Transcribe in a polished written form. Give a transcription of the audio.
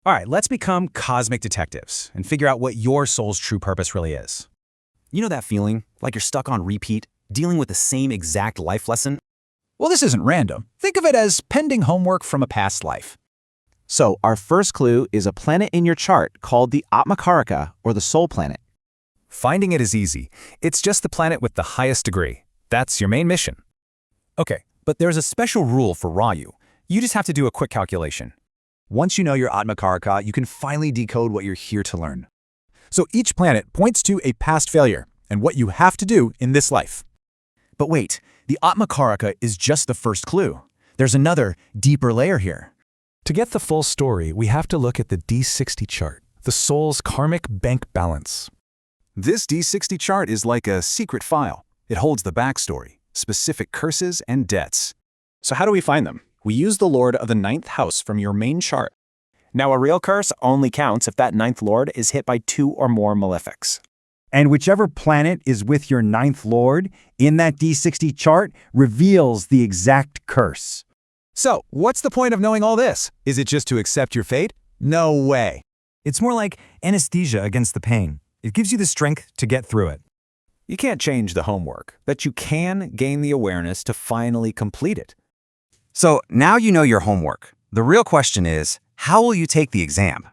All right, let's become cosmic detectives and figure out what your soul's true purpose really is. You know that feeling, like you're stuck on repeat, dealing with the same exact life lesson? Well, this isn't random. Think of it as pending homework from a past life. So our first clue is a planet in your chart called the Atma Karaka, or the soul planet. Finding it is easy. It's just the planet with the highest degree. That's your main mission. Okay, but there's a special rule for Rayu. You just have to do a quick calculation. Once you know your Atma Karaka, you can finally decode what you're here to learn. So each planet points to a past failure and what you have to do in this life. But wait, the Atma Karaka is just the first clue. There's another, deeper layer here. To get the full story, we have to look at the D60 chart, the soul's karmic bank balance. This D60 chart is like a secret file. It holds the backstory, specific curses and debts. So how do we find them? We use the Lord of the 9th house from your main chart. Now, a real curse only counts if that 9th Lord is hit by 2 or more malefics. And whichever planet is with your 9th Lord in that D60 chart reveals the exact curse. So, what's the point of knowing all this? Is it just to accept your fate? No way. It's more like anesthesia against the pain. It gives you the strength to get through it. You can't change the homework, but you can gain the awareness to finally complete it. So now you know your homework. The real question is, how will you take the exam?